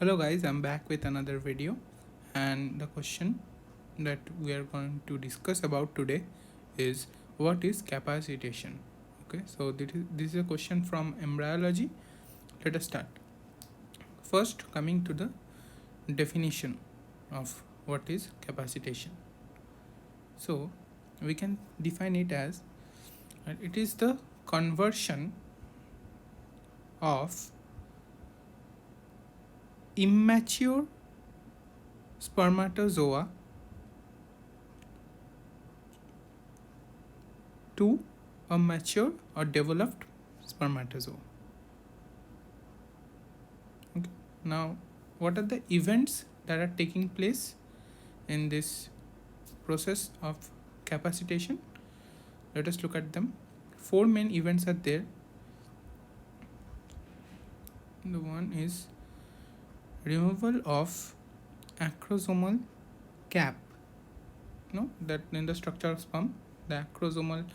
Hello guys, I'm back with another video, and the question that we are going to discuss about today is what is capacitation. Okay, so this is a question from embryology. Let us start. First, coming to the definition of what is capacitation. So we can define it as it is the conversion of immature spermatozoa to a mature or developed spermatozoa. Okay. Now, what are the events that are taking place in this process of capacitation? Let us look at them. Four main events are there. The one is removal of acrosomal cap. That in the structure of sperm, the acrosomal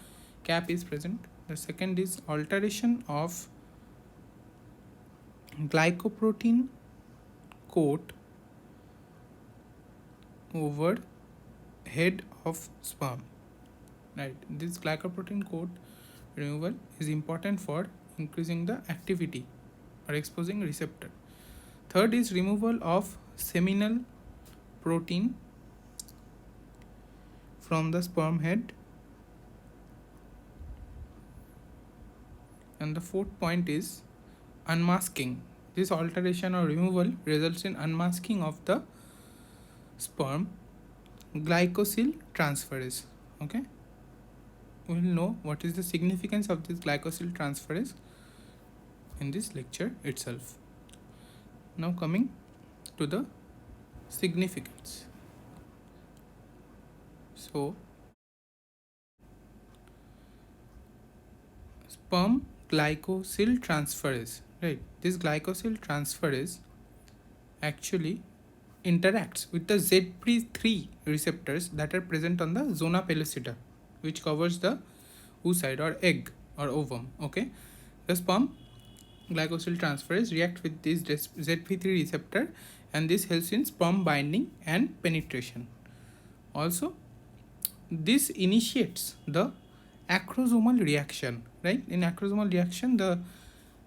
cap is present. The second is alteration of glycoprotein coat over head of sperm. Right, this glycoprotein coat removal is important for increasing the activity or exposing receptor. Third is removal of seminal protein from the sperm head. And the fourth point is unmasking. This alteration or removal results in unmasking of the sperm glycosyl transferase. Okay, we will know what is the significance of this glycosyl transferase in this lecture itself. Now coming to the significance. So sperm glycosyl transferase, right? This glycosyl transferase actually interacts with the ZP3 receptors that are present on the zona pellucida, which covers the oocyte or egg or ovum. Okay, the sperm glycosyl transferase react with this ZP3 receptor, and this helps in sperm binding and penetration. Also, this initiates the acrosomal reaction, right? In acrosomal reaction, the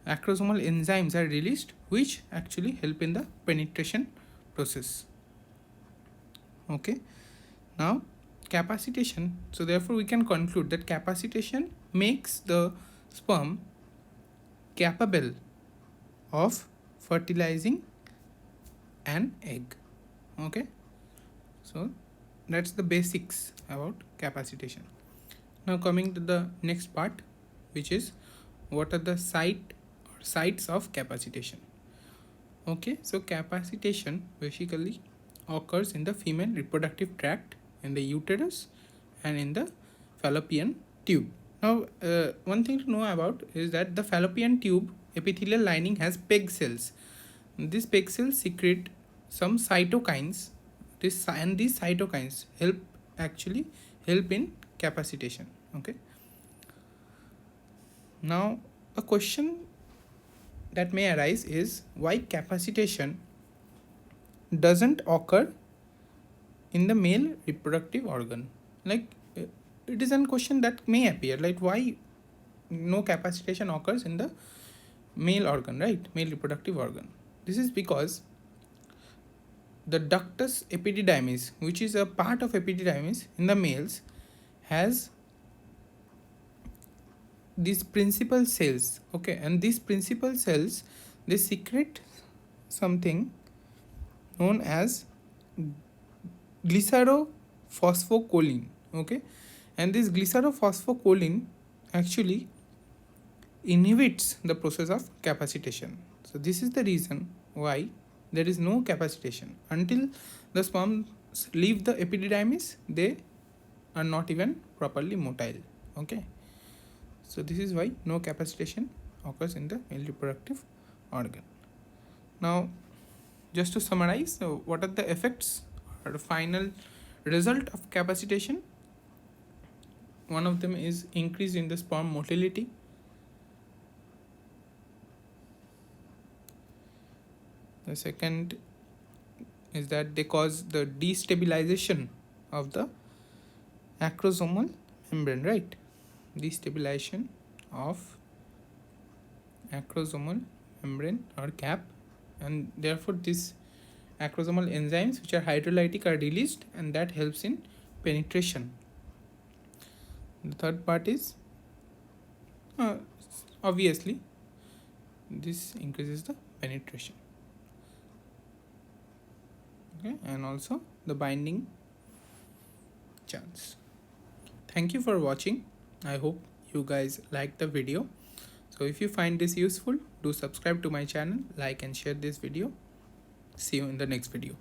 acrosomal enzymes are released, which actually help in the penetration process. Okay, now capacitation. So therefore we can conclude that capacitation makes the sperm capable of fertilizing an egg. Okay, so that's the basics about capacitation. Now coming to the next part, which is what are the sites of capacitation. Okay, so capacitation basically occurs in the female reproductive tract, in the uterus, and in the fallopian tube. Now, one thing to know about is that the fallopian tube epithelial lining has PEG cells. These PEG cells secrete some cytokines. These cytokines help in capacitation. Okay. Now, a question that may arise is why capacitation doesn't occur in the male reproductive organ. Like, it is a question that may appear, like why no capacitation occurs in the male organ, right? Male reproductive organ. This is because the ductus epididymis, which is a part of epididymis in the males, has these principal cells. Okay, and these principal cells, they secrete something known as glycerophosphocholine. Okay, and this glycerophosphocholine actually inhibits the process of capacitation. So this is the reason why there is no capacitation until the sperms leave the epididymis. They are not even properly motile. Okay, so this is why no capacitation occurs in the male reproductive organ. Now, just to summarize, so what are the effects or the final result of capacitation? One of them is increase in the sperm motility. The second is that they cause the destabilization of the acrosomal membrane, right? Destabilization of acrosomal membrane or cap, and therefore this acrosomal enzymes which are hydrolytic are released, and that helps in penetration. The third part is obviously this increases the penetration, okay, and also the binding chance. Thank you for watching. I hope you guys like the video. So if you find this useful, do subscribe to my channel, like and share this video. See you in the next video.